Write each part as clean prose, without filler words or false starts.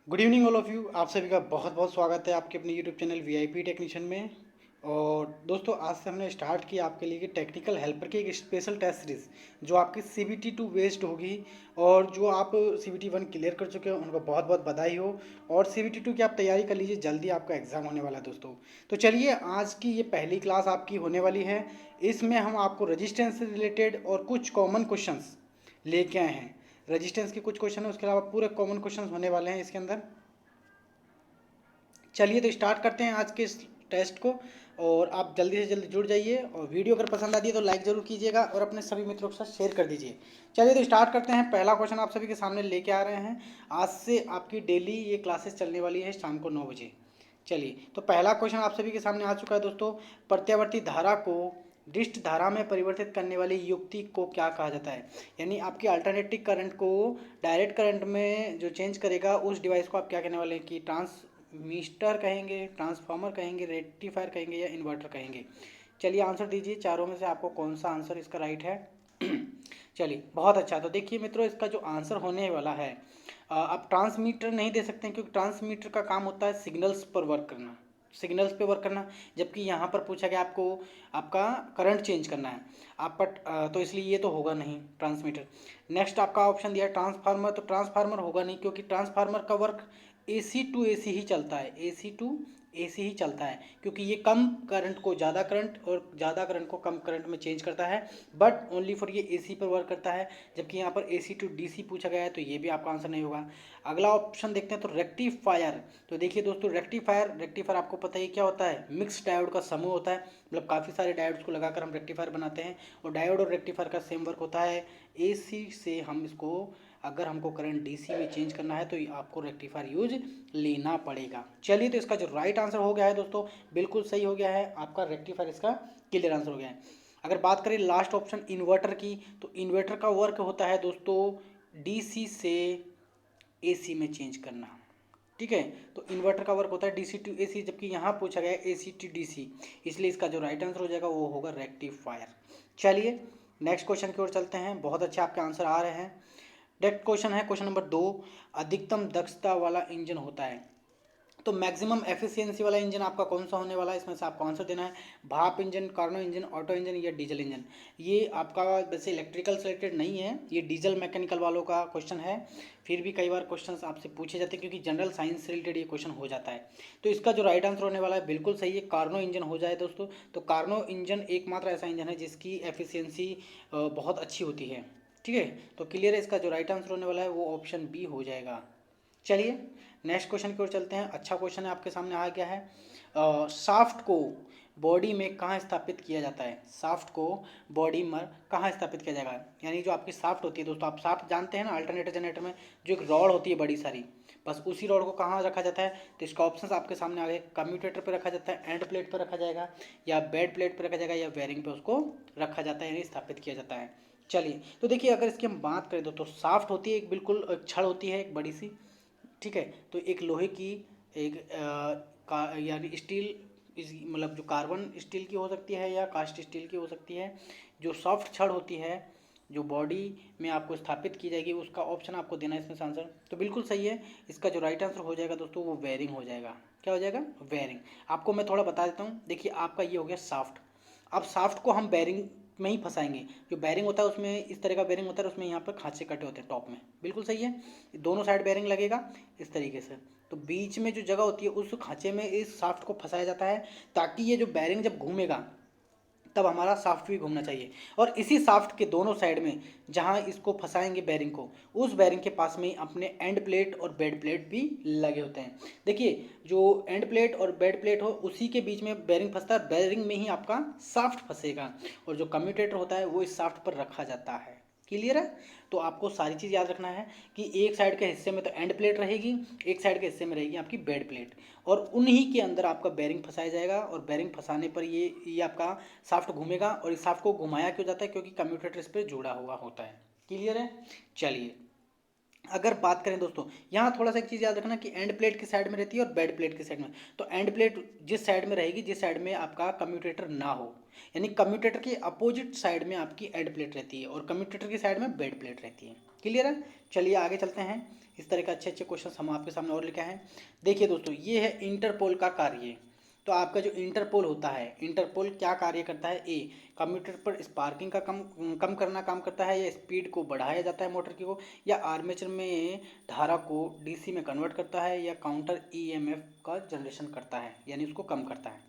Good evening all of you. आप सभी का बहुत बहुत स्वागत है आपके अपने यूट्यूब चैनल वीआईपी टेक्नीशियन में। और दोस्तों, आज से हमने स्टार्ट किया आपके लिए कि टेक्निकल हेल्पर की एक स्पेशल टेस्ट सीरीज़ जो आपकी CBT 2 बेस्ड होगी। और जो आप CBT 1 क्लियर कर चुके हो उनको बहुत बहुत बधाई हो। और CBT 2 की आप तैयारी कर लीजिए, जल्दी आपका एग्ज़ाम होने वाला है दोस्तों। तो चलिए, आज की ये पहली क्लास आपकी होने वाली है। इसमें हम आपको रजिस्टेंस से रिलेटेड और कुछ कॉमन क्वेश्चंस लेके आए हैं। रेजिस्टेंस के कुछ क्वेश्चन है, उसके अलावा पूरे कॉमन क्वेश्चन होने वाले हैं इसके अंदर। चलिए तो स्टार्ट करते हैं आज के इस टेस्ट को। और आप जल्दी से जल्दी जुड़ जाइए, और वीडियो अगर पसंद आती है तो लाइक ज़रूर कीजिएगा और अपने सभी मित्रों के साथ शेयर कर दीजिए। चलिए तो स्टार्ट करते हैं। पहला क्वेश्चन आप सभी के सामने लेके आ रहे हैं। आज से आपकी डेली ये क्लासेस चलने वाली है शाम को 9 बजे। चलिए तो पहला क्वेश्चन आप सभी के सामने आ चुका है दोस्तों। प्रत्यावर्ती धारा को डिस्ट धारा में परिवर्तित करने वाली युक्ति को क्या कहा जाता है? यानी आपकी अल्टरनेटिंग करंट को डायरेक्ट करंट में जो चेंज करेगा उस डिवाइस को आप क्या कहने वाले हैं? कि ट्रांसमिस्टर कहेंगे, ट्रांसफार्मर कहेंगे, रेक्टिफायर कहेंगे या इन्वर्टर कहेंगे? चलिए आंसर दीजिए, चारों में से आपको कौन सा आंसर इसका राइट है? चलिए बहुत अच्छा। तो देखिए मित्रों, इसका जो आंसर होने वाला है, आप ट्रांसमीटर नहीं दे सकते हैं क्योंकि ट्रांसमीटर का काम होता है सिग्नल्स पर वर्क करना, सिग्नल्स पे वर्क करना। जबकि यहाँ पर पूछा गया आपको आपका करंट चेंज करना है आप पर, तो इसलिए ये तो होगा नहीं ट्रांसमीटर। नेक्स्ट आपका ऑप्शन दिया ट्रांसफार्मर, तो ट्रांसफार्मर होगा नहीं क्योंकि ट्रांसफार्मर का वर्क AC टू AC ही चलता है, AC टू AC ही चलता है, क्योंकि ये कम करंट को ज़्यादा करंट और ज़्यादा करंट को कम करंट में चेंज करता है, बट ओनली फॉर ये AC पर वर्क करता है। जबकि यहाँ पर AC टू DC पूछा गया है, तो ये भी आपका आंसर नहीं होगा। अगला ऑप्शन देखते हैं तो रेक्टिफायर। तो देखिए दोस्तों, रेक्टिफायर रेक्टिफायर आपको पता ही क्या होता है? मिक्स डायोड का समूह होता है, मतलब काफ़ी सारे डायोड्स को लगाकर हम रेक्टिफायर बनाते हैं। और डायोड और रेक्टिफायर का सेम वर्क होता है। AC से हम इसको, अगर हमको करंट DC में चेंज करना है तो आपको रेक्टिफायर यूज लेना पड़ेगा। चलिए तो इसका जो राइट आंसर हो गया है दोस्तों, बिल्कुल सही हो गया है आपका, रेक्टिफायर इसका क्लियर आंसर हो गया है। अगर बात करें लास्ट ऑप्शन इन्वर्टर की, तो इन्वर्टर का वर्क होता है दोस्तों DC से AC में चेंज करना। ठीक है, तो इन्वर्टर का वर्क होता है DC टू AC, जबकि यहाँ पूछा गया है AC टू DC, इसलिए इसका जो राइट आंसर हो जाएगा वो होगा रेक्टिफायर। चलिए नेक्स्ट क्वेश्चन की ओर चलते हैं। बहुत अच्छे आपके आंसर आ रहे हैं। नेक्स्ट क्वेश्चन है क्वेश्चन नंबर 2। अधिकतम दक्षता वाला इंजन होता है, तो मैक्सिमम एफिशिएंसी वाला इंजन आपका कौन सा होने वाला है? इसमें से आपको आंसर देना है। भाप engine, Carnot engine, auto engine या डीजल इंजन। ये आपका वैसे इलेक्ट्रिकल से रिलेटेड नहीं है, ये डीजल मैकेनिकल वालों का क्वेश्चन है। फिर भी कई बार क्वेश्चन आपसे पूछे जाते हैं क्योंकि जनरल साइंस से रिलेटेड ये क्वेश्चन हो जाता है। तो इसका जो राइट आंसर होने वाला है बिल्कुल सही है, कार्नो इंजन हो जाए दोस्तों। तो कार्नो इंजन एकमात्र ऐसा इंजन है जिसकी एफिशिएंसी बहुत अच्छी होती है। ठीक है, तो क्लियर है, इसका जो राइट आंसर होने वाला है वो ऑप्शन बी हो जाएगा। चलिए नेक्स्ट क्वेश्चन की ओर चलते हैं। अच्छा क्वेश्चन है आपके सामने आ गया है। शाफ्ट को बॉडी में कहाँ स्थापित किया जाता है? शाफ्ट को बॉडी में कहाँ स्थापित किया जाएगा? यानी जो आपकी शाफ्ट होती है दोस्तों, आप शाफ्ट जानते हैं ना, अल्टरनेटर जनरेटर में जो एक रॉड होती है बड़ी सारी, बस उसी रॉड को कहाँ रखा जाता है? तो इसका ऑप्शन आपके सामने आ गए। कम्यूटेटर पर रखा जाता है, एंड प्लेट पर रखा जाएगा, या बेड प्लेट पर रखा जाएगा, या वेयरिंग पे उसको रखा जाता है, यानी स्थापित किया जाता है। चलिए तो देखिए, अगर इसकी हम बात करें तो शाफ्ट होती है एक, बिल्कुल छड़ होती है एक बड़ी सी। ठीक है, तो एक लोहे की, एक यानी स्टील, इस मतलब जो कार्बन स्टील की हो सकती है या कास्ट स्टील की हो सकती है, जो सॉफ्ट छड़ होती है जो बॉडी में आपको स्थापित की जाएगी, उसका ऑप्शन आपको देना है इसमें आंसर। तो बिल्कुल सही है, इसका जो राइट आंसर हो जाएगा दोस्तों वो वेयरिंग हो जाएगा। क्या हो जाएगा? वेयरिंग। आपको मैं थोड़ा बता देता हूँ। देखिए आपका ये हो गया साफ्ट। अब साफ्ट को हम बेरिंग में ही फंसाएंगे। जो बेरिंग होता है उसमें इस तरह का बेरिंग होता है, उसमें यहाँ पर खांचे कटे होते हैं टॉप में। बिल्कुल सही है, दोनों साइड बेरिंग लगेगा इस तरीके से। तो बीच में जो जगह होती है उस खांचे में इस शाफ्ट को फंसाया जाता है, ताकि ये जो बेरिंग जब घूमेगा तब हमारा शाफ्ट भी घूमना चाहिए। और इसी शाफ्ट के दोनों साइड में जहाँ इसको फंसाएंगे बेरिंग को, उस बेरिंग के पास में ही अपने एंड प्लेट और बेड प्लेट भी लगे होते हैं। देखिए जो एंड प्लेट और बेड प्लेट हो उसी के बीच में बेरिंग फंसता है, बेरिंग में ही आपका शाफ्ट फंसेगा, और जो कम्यूटेटर होता है वो इस शाफ्ट पर रखा जाता है। क्लियर है? तो आपको सारी चीज़ याद रखना है कि एक साइड के हिस्से में तो एंड प्लेट रहेगी, एक साइड के हिस्से में रहेगी आपकी बेड प्लेट, और उन्हीं के अंदर आपका बेरिंग फंसाया जाएगा। और बेरिंग फंसाने पर ये आपका शाफ्ट घूमेगा। और इस शाफ्ट को घुमाया क्यों जाता है? क्योंकि कम्यूटेटर इस पर जुड़ा हुआ होता है। क्लियर है? चलिए अगर बात करें दोस्तों, यहाँ थोड़ा सा एक चीज़ याद रखना कि एंड प्लेट की साइड में रहती है और बेड प्लेट की साइड में। तो एंड प्लेट जिस साइड में रहेगी, जिस साइड में आपका कम्यूटेटर ना हो, यानी कम्यूटेटर के अपोजिट साइड में आपकी एंड प्लेट रहती है और कम्यूटेटर की साइड में बेड प्लेट रहती है। क्लियर है। चलिए आगे चलते हैं। इस तरह के अच्छे अच्छे क्वेश्चन हम आपके सामने और लेके आए हैं। देखिए दोस्तों, ये है इंटरपोल का कार्य। तो आपका जो इंटरपोल होता है, इंटरपोल क्या कार्य करता है? ए, कंप्यूटर पर स्पार्किंग का कम कम करना काम करता है, या स्पीड को बढ़ाया जाता है मोटर की को, या आर्मेचर में धारा को डीसी में कन्वर्ट करता है, या काउंटर ईएमएफ का जनरेशन करता है, यानी उसको कम करता है।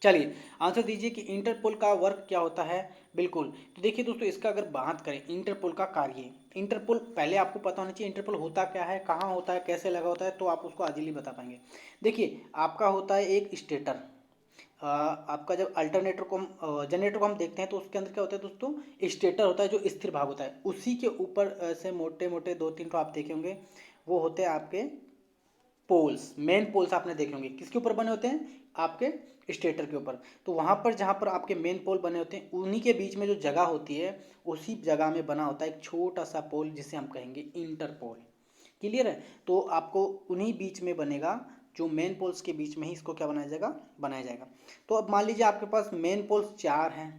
चलिए आंसर दीजिए कि इंटरपोल का वर्क क्या होता है। बिल्कुल, तो देखिए दोस्तों, इसका अगर बात करें इंटरपोल का कार्य, इंटरपोल पहले आपको पता होना चाहिए इंटरपोल होता क्या है, कहाँ होता है, कैसे लगा होता है, तो आप उसको इजीली बता पाएंगे। देखिए आपका होता है एक स्टेटर। आपका जब अल्टरनेटर को जनरेटर को हम देखते हैं तो उसके अंदर क्या होता है दोस्तों, स्टेटर होता है जो स्थिर भाग होता है। उसी के ऊपर ऐसे मोटे मोटे दो तीन तो आप देखे होंगे, वो होते हैं आपके पोल्स, मेन पोल्स आपने देखे होंगे। किसके ऊपर बने होते हैं? आपके स्टेटर के ऊपर। तो वहाँ पर जहाँ पर आपके मेन पोल बने होते हैं, उन्हीं के बीच में जो जगह होती है, उसी जगह में बना होता है एक छोटा सा पोल, जिसे हम कहेंगे इंटरपोल। क्लियर है। तो आपको उन्हीं बीच में बनेगा, जो मेन पोल्स के बीच में ही इसको क्या बनाया जाएगा। तो अब मान लीजिए आपके पास मेन पोल्स 4 हैं,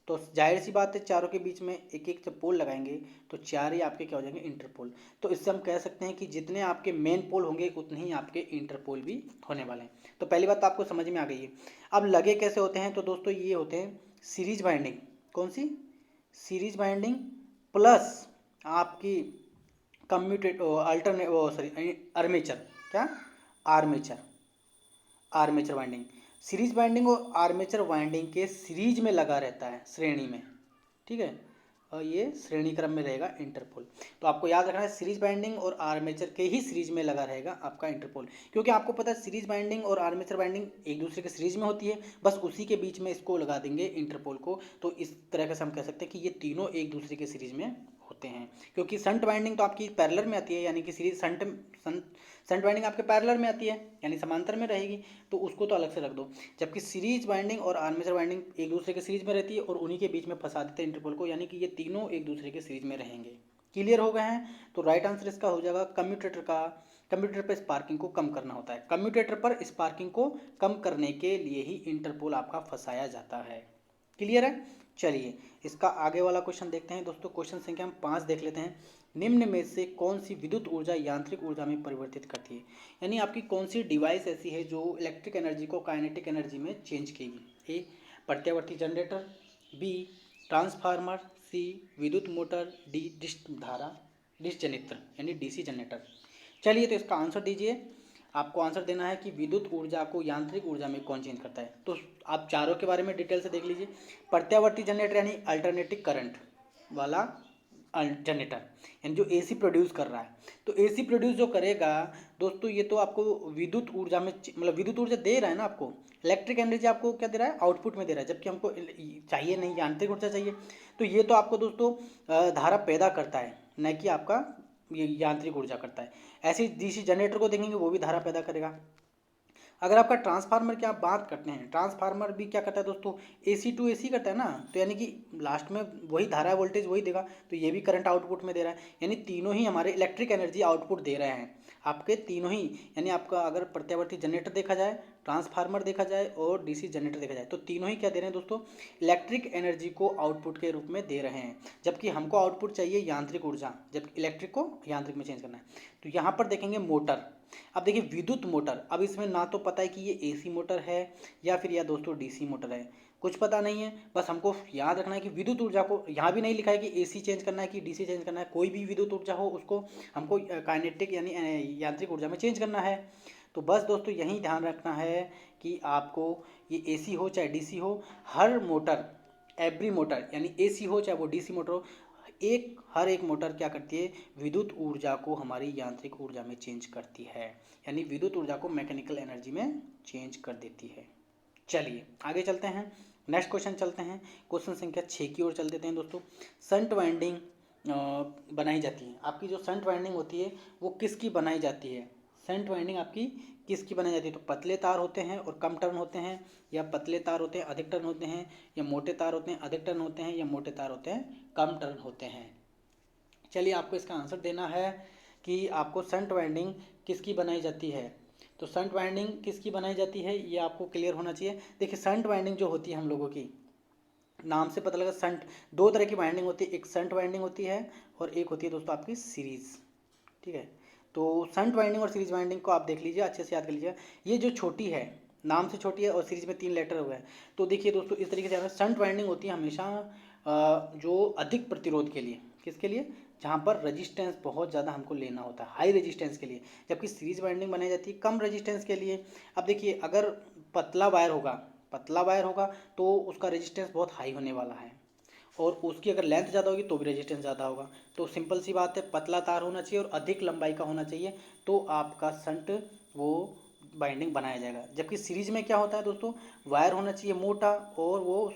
तो जाहिर सी बात है चारों के बीच में एक एक जब पोल लगाएंगे तो 4 ही आपके क्या हो जाएंगे? इंटरपोल। तो इससे हम कह सकते हैं कि जितने आपके मेन पोल होंगे उतने ही आपके इंटरपोल भी होने वाले हैं। तो पहली बात तो आपको समझ में आ गई है। अब लगे कैसे होते हैं? तो दोस्तों ये होते हैं सीरीज बाइंडिंग। कौन सी? सीरीज बाइंडिंग प्लस आपकी कम्यूटेट अल्टरने सॉरी आर्मेचर। क्या? Armature. Armature winding, series winding और आर्मेचर वाइंडिंग के सीरीज में लगा रहता है, श्रेणी में। ठीक है, और ये श्रेणी क्रम में रहेगा इंटरपोल। तो आपको याद रखना है सीरीज बाइंडिंग और आर्मेचर के ही सीरीज में लगा रहेगा आपका इंटरपोल, क्योंकि आपको पता है सीरीज बाइंडिंग और आर्मेचर बाइंडिंग एक दूसरे के सीरीज में होती है, बस उसी के बीच में इसको लगा देंगे इंटरपोल को। तो इस तरह से हम कह सकते हैं कि ये तीनों एक दूसरे के सीरीज में होते हैं। क्योंकि संट बाइंडिंग तो आपकी पैरेलल में आती है, यानी कि सीरीज संट बाइंडिंग आपके पैरेलल में आती है, यानी समांतर में रहेगी, तो उसको तो अलग से रख दो। जबकि सीरीज बाइंडिंग और आर्मेचर बाइंडिंग एक दूसरे के सीरीज में रहती है और उन्हीं के बीच में फंसा देते हैं इंटरपोल को, यानी कि ये तीनों एक दूसरे के सीरीज में रहेंगे। क्लियर हो गए हैं। तो राइट आंसर इसका हो जाएगा कम्यूटेटर का। कम्यूटेटर पर स्पार्किंग को कम करना होता है, कम्यूटेटर पर स्पार्किंग को कम करने के लिए ही इंटरपोल आपका फंसाया जाता है। क्लियर है। चलिए इसका आगे वाला क्वेश्चन देखते हैं दोस्तों। क्वेश्चन संख्या हम 5 देख लेते हैं। निम्न में से कौन सी विद्युत ऊर्जा यांत्रिक ऊर्जा में परिवर्तित करती है? यानी आपकी कौन सी डिवाइस ऐसी है जो इलेक्ट्रिक एनर्जी को काइनेटिक एनर्जी में चेंज करेगी? ए, प्रत्यावर्ती जनरेटर, बी, ट्रांसफार्मर, सी, विद्युत मोटर, डी, डिश जनित्र यानी डीसी जनरेटर। चलिए तो इसका आंसर दीजिए। आपको आंसर देना है कि विद्युत ऊर्जा को यांत्रिक ऊर्जा में कौन चेंज करता है। तो आप चारों के बारे में डिटेल से देख लीजिए। प्रत्यावर्ती जनरेटर यानी अल्टरनेटिंग करंट वाला जनरेटर, यानी जो एसी प्रोड्यूस कर रहा है। तो एसी प्रोड्यूस जो करेगा दोस्तों, ये तो आपको विद्युत ऊर्जा में मतलब विद्युत ऊर्जा दे रहा है ना आपको, इलेक्ट्रिक एनर्जी आपको क्या दे रहा है? आउटपुट में दे रहा है, जबकि हमको चाहिए नहीं, यांत्रिक ऊर्जा चाहिए। तो ये तो आपको दोस्तों धारा पैदा करता है, न कि आपका ये यांत्रिक ऊर्जा करता है। ऐसे डीसी जनरेटर को देखेंगे, वो भी धारा पैदा करेगा। अगर आपका ट्रांसफार्मर की आप बात करते हैं, ट्रांसफार्मर भी क्या करता है दोस्तों? एसी टू एसी करता है ना, तो यानी कि लास्ट में वही धारा वोल्टेज वही देगा, तो ये भी करंट आउटपुट में दे रहा है। यानी तीनों ही हमारे इलेक्ट्रिक एनर्जी आउटपुट दे रहे हैं आपके तीनों ही। यानी आपका अगर प्रत्यावर्ती जनरेटर देखा जाए, ट्रांसफार्मर देखा जाए और डीसी जनरेटर देखा जाए, तो तीनों ही क्या दे रहे हैं दोस्तों? इलेक्ट्रिक एनर्जी को आउटपुट के रूप में दे रहे हैं। जबकि हमको आउटपुट चाहिए यांत्रिक ऊर्जा, जबकि इलेक्ट्रिक को यांत्रिक में चेंज करना है। तो यहाँ पर देखेंगे मोटर। अब देखिए विद्युत मोटर, अब इसमें ना तो पता है कि ये एसी मोटर है या फिर या दोस्तों डीसी मोटर है, कुछ पता नहीं है। बस हमको याद रखना है कि विद्युत ऊर्जा को, यहाँ भी नहीं लिखा है कि एसी चेंज करना है कि डीसी चेंज करना है, कोई भी विद्युत ऊर्जा हो उसको हमको काइनेटिक यानी यांत्रिक ऊर्जा में चेंज करना है। तो बस दोस्तों यही ध्यान रखना है कि आपको ये एसी हो चाहे डीसी हो, हर मोटर, एवरी मोटर यानी एसी हो चाहे वो डीसी मोटर हो, हर एक मोटर क्या करती है? विद्युत ऊर्जा को हमारी यांत्रिक ऊर्जा में चेंज करती है, यानी विद्युत ऊर्जा को मैकेनिकल एनर्जी में चेंज कर देती है। चलिए आगे चलते हैं, नेक्स्ट क्वेश्चन चलते हैं। क्वेश्चन संख्या 6 की ओर चल देते हैं दोस्तों। संट वाइंडिंग बनाई जाती है। आपकी जो संट वाइंडिंग होती है वो किसकी बनाई जाती है? संट वाइंडिंग आपकी किसकी बनाई जाती है? तो पतले तार होते हैं और कम टर्न होते हैं, या पतले तार होते हैं अधिक टर्न होते हैं, या मोटे तार होते हैं अधिक टर्न होते हैं, या मोटे तार होते हैं कम टर्न होते हैं। चलिए आपको इसका आंसर देना है कि आपको संट वाइंडिंग किसकी बनाई जाती है। तो संट वाइंडिंग किसकी बनाई जाती है ये आपको क्लियर होना चाहिए। देखिए संट वाइंडिंग जो होती है हम लोगों की, नाम से पता लगा संट, दो तरह की वाइंडिंग होती है, एक संट वाइंडिंग होती है और एक होती है दोस्तों आपकी सीरीज़। ठीक है, तो संट वाइंडिंग और सीरीज वाइंडिंग को आप देख लीजिए, अच्छे से याद कर लीजिए। ये जो छोटी है, नाम से छोटी है और सीरीज में 3 लेटर हुए हैं, तो देखिए दोस्तों इस तरीके से संट वाइंडिंग होती है हमेशा जो अधिक प्रतिरोध के लिए, किसके लिए, जहाँ पर रजिस्टेंस बहुत ज़्यादा हमको लेना होता है, हाई रजिस्टेंस के लिए, जबकि सीरीज वाइंडिंग बनाई जाती है कम रजिस्टेंस के लिए। अब देखिए अगर पतला वायर होगा, पतला वायर होगा तो उसका रजिस्टेंस बहुत हाई होने वाला है, और उसकी अगर लेंथ ज़्यादा होगी तो भी रेजिस्टेंस ज़्यादा होगा। तो सिंपल सी बात है, पतला तार होना चाहिए और अधिक लंबाई का होना चाहिए, तो आपका संट वो बाइंडिंग बनाया जाएगा। जबकि सीरीज में क्या होता है दोस्तों, वायर होना चाहिए मोटा और वो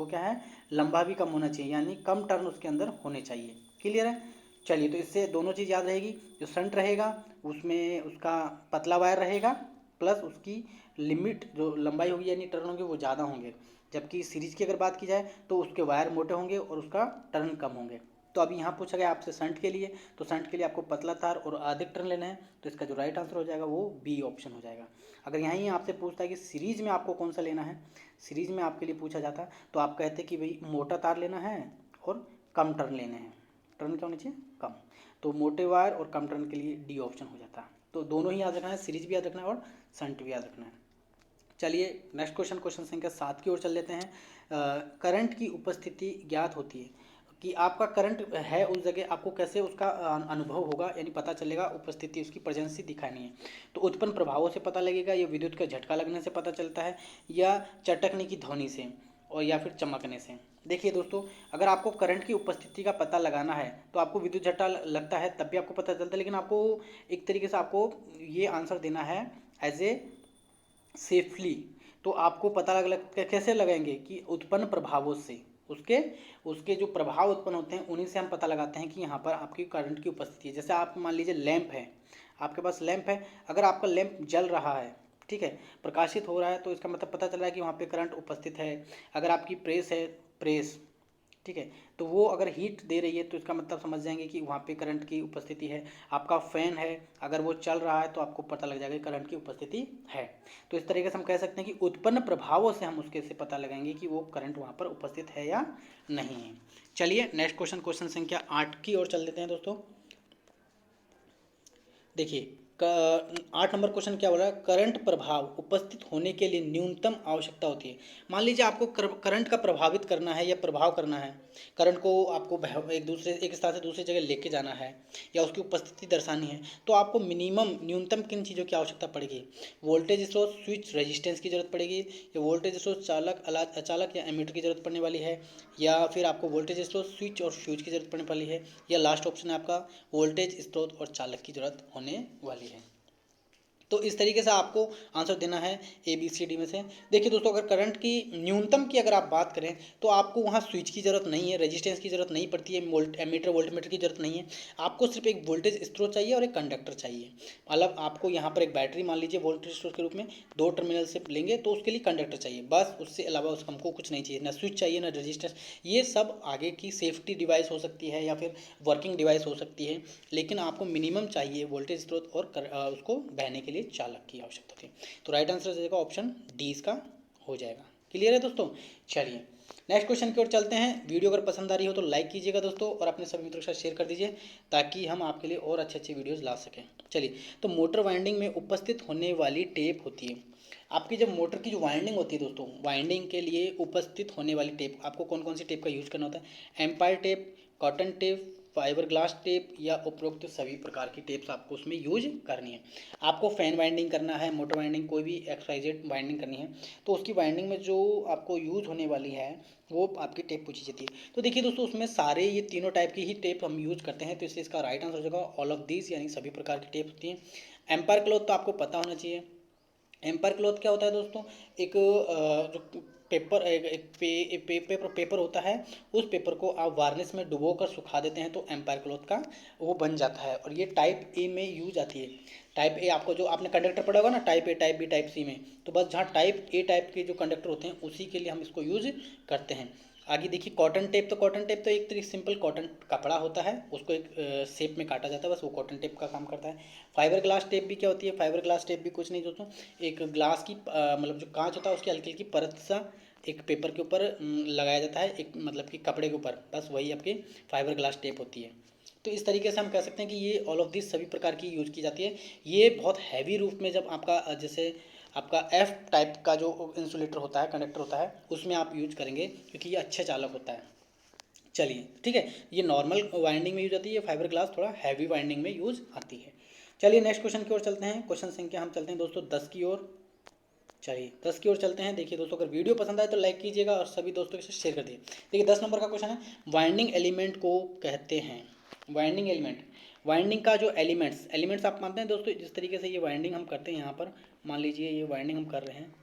क्या है, लंबा भी कम होना चाहिए, यानी कम टर्न उसके अंदर होने चाहिए। क्लियर है? चलिए, तो इससे दोनों चीज़ याद रहेगी। जो संट रहेगा उसमें उसका पतला वायर रहेगा, प्लस उसकी लिमिट जो लंबाई होगी यानी टर्न होंगे वो ज़्यादा होंगे। जबकि सीरीज की अगर बात की जाए तो उसके वायर मोटे होंगे और उसका टर्न कम होंगे। तो अभी यहाँ पूछा गया आपसे संट के लिए, तो संट के लिए आपको पतला तार और अधिक टर्न लेना है, तो इसका जो राइट आंसर हो जाएगा वो बी ऑप्शन हो जाएगा। अगर यहीं आपसे पूछता है कि सीरीज में आपको कौन सा लेना है, सीरीज में आपके लिए पूछा जाता तो आप कहते कि भाई मोटा तार लेना है और कम टर्न लेने हैं, टर्न क्या होनी चाहिए, कम। तो मोटे वायर और कम टर्न के लिए डी ऑप्शन हो जाता है। तो दोनों ही याद रखना है, सीरीज भी याद रखना है और संट भी याद रखना है। चलिए नेक्स्ट क्वेश्चन, क्वेश्चन संख्या 7 की ओर चल लेते हैं। करंट की उपस्थिति ज्ञात होती है, कि आपका करंट है उस जगह, आपको कैसे उसका अनुभव होगा, यानी पता चलेगा, उपस्थिति उसकी प्रेजेंसी दिखानी है। तो उत्पन्न प्रभावों से पता लगेगा, या विद्युत का झटका लगने से पता चलता है, या चटकने की ध्वनि से, और या फिर चमकने से। देखिए दोस्तों, अगर आपको करंट की उपस्थिति का पता लगाना है तो आपको विद्युत झटका लगता है तब भी आपको पता चलता है, लेकिन आपको एक तरीके से आपको ये आंसर देना है एज ए सेफली। तो आपको पता कैसे लगाएंगे कि उत्पन्न प्रभावों से, उसके उसके जो प्रभाव उत्पन्न होते हैं उन्हीं से हम पता लगाते हैं कि यहाँ पर आपकी करंट की उपस्थिति है। जैसे आप मान लीजिए लैंप है, आपके पास लैंप है, अगर आपका लैंप जल रहा है, ठीक है, प्रकाशित हो रहा है, तो इसका मतलब पता चल रहा है कि वहाँ पे करंट उपस्थित है। अगर आपकी प्रेस है, प्रेस, ठीक है, तो वो अगर हीट दे रही है तो इसका मतलब समझ जाएंगे कि वहाँ पे करंट की उपस्थिति है। आपका फैन है, अगर वो चल रहा है तो आपको पता लग जाएगा कि करंट की उपस्थिति है। तो इस तरीके से हम कह सकते हैं कि उत्पन्न प्रभावों से हम उसके से पता लगाएंगे कि वो करंट वहाँ पर उपस्थित है या नहीं है। चलिए नेक्स्ट क्वेश्चन, क्वेश्चन संख्या 8 की ओर चल देते हैं दोस्तों। देखिए 8 नंबर क्वेश्चन क्या बोल रहा है, करंट प्रभाव उपस्थित होने के लिए न्यूनतम आवश्यकता होती है। मान लीजिए आपको करंट का प्रभावित करना है या प्रभाव करना है, करंट को आपको एक स्थान से दूसरी जगह लेके जाना है या उसकी उपस्थिति दर्शानी है, तो आपको मिनिमम न्यूनतम किन चीज़ों की आवश्यकता पड़ेगी, वोल्टेज स्रोत, स्विच, रेजिस्टेंस की जरूरत पड़ेगी, या वोल्टेज स्रोत, चालक, अचालक या एमीटर की जरूरत पड़ने वाली है, या फिर आपको वोल्टेज स्रोत, स्विच और फ्यूज की जरूरत पड़ने वाली है, या लास्ट ऑप्शन है आपका वोल्टेज स्रोत और चालक की जरूरत होने वाली है। तो इस तरीके से आपको आंसर देना है ए बी सी डी में से। देखिए दोस्तों, अगर करंट की न्यूनतम की अगर आप बात करें तो आपको वहाँ स्विच की जरूरत नहीं है, रेजिस्टेंस की जरूरत नहीं पड़ती है, एमीटर वोल्टमीटर की जरूरत नहीं है। आपको सिर्फ एक वोल्टेज स्रोत चाहिए और एक कंडक्टर चाहिए। मतलब आपको यहाँ पर एक बैटरी मान लीजिए वोल्टेज स्रोत के रूप में 2 टर्मिनल से लेंगे तो उसके लिए कंडक्टर चाहिए, बस। उससे अलावा हमको कुछ नहीं चाहिए, ना स्विच चाहिए ना रेजिस्टेंस। ये सब आगे की सेफ्टी डिवाइस हो सकती है या फिर वर्किंग डिवाइस हो सकती है, लेकिन आपको मिनिमम चाहिए वोल्टेज स्रोत और उसको बहने के लिए चालक की आवश्यकता थी। तो राइट आंसर हो जाएगा ऑप्शन डी इसका हो जाएगा। क्लियर है दोस्तों? चलिए नेक्स्ट क्वेश्चन की ओर चलते हैं। वीडियो अगर पसंद आ रही हो तो लाइक कीजिएगा दोस्तों, और अपने सभी मित्रों के साथ शेयर कर दीजिए ताकि हम आपके लिए और अच्छे अच्छे वीडियोज़ ला सकें। चलिए, तो मोटर वाइंडिंग में उपस्थित होने वाली टेप होती है। आपकी जब मोटर की जो वाइंडिंग होती है दोस्तों, वाइंडिंग के लिए उपस्थित होने वाली टेप, आपको कौन कौन सी टेप का यूज करना होता है, empire tape, cotton tape, fibre glass tape, या उपरोक्त सभी प्रकार की टेप्स आपको उसमें यूज करनी है। आपको फैन वाइंडिंग करना है, मोटर वाइंडिंग, कोई भी एक्सवाइजेड वाइंडिंग करनी है, तो उसकी वाइंडिंग में जो आपको यूज होने वाली है वो आपकी टेप पूछी जाती है। तो देखिए दोस्तों, उसमें सारे ये तीनों टाइप की ही टेप हम यूज करते हैं, तो इसलिए इसका राइट आंसर हो जाएगा ऑल ऑफ दीज, यानी सभी प्रकार की टेप होती हैं। एम्पायर क्लॉथ तो आपको पता होना चाहिए। एम्पायर क्लॉथ क्या होता है दोस्तों, एक जो पेपर पेपर होता है, उस पेपर को आप वार्निश में डुबो कर सुखा देते हैं तो एम्पायर क्लॉथ का वो बन जाता है, और ये टाइप ए में यूज आती है। टाइप ए आपको जो आपने कंडक्टर पढ़ा होगा ना, type A, type B, type C में, तो बस जहाँ टाइप ए टाइप के जो कंडक्टर होते हैं उसी के लिए हम इसको यूज करते हैं। आगे देखिए कॉटन टेप, तो कॉटन टेप तो एक तरीके सिंपल कॉटन कपड़ा होता है, उसको एक शेप में काटा जाता है, बस वो कॉटन टेप का काम करता है। फाइबर ग्लास टेप भी क्या होती है, फाइबर ग्लास टेप भी कुछ नहीं दोस्तों, एक ग्लास की मतलब जो कांच होता है उसकी हल्की हल्की परत सा एक पेपर के ऊपर लगाया जाता है, एक मतलब कि कपड़े के ऊपर, बस वही आपकी फाइबर ग्लास टेप होती है। तो इस तरीके से हम कह सकते हैं कि ये ऑल ऑफ दिस सभी प्रकार की यूज की जाती है। ये बहुत हैवी रूप में जब आपका जैसे आपका एफ टाइप का जो इंसुलेटर होता है, कंडक्टर होता है, उसमें आप यूज करेंगे क्योंकि ये अच्छे चालक होता है। चलिए ठीक है, ये नॉर्मल वाइंडिंग में यूज आती है, फाइबर ग्लास थोड़ा हैवी वाइंडिंग में यूज आती है। चलिए नेक्स्ट क्वेश्चन की ओर चलते हैं। क्वेश्चन संख्या हम चलते हैं दोस्तों 10 की ओर। चलिए 10 की ओर चलते हैं। देखिए दोस्तों, अगर वीडियो पसंद आए तो लाइक कीजिएगा और सभी दोस्तों के साथ शेयर कर दिए। देखिए 10 नंबर का क्वेश्चन है, वाइंडिंग एलिमेंट को कहते हैं, वाइंडिंग एलिमेंट, वाइंडिंग का जो एलिमेंट्स, एलिमेंट्स आप मानते हैं दोस्तों, जिस तरीके से ये वाइंडिंग हम करते हैं, यहाँ पर मान लीजिए ये वाइंडिंग हम कर रहे हैं,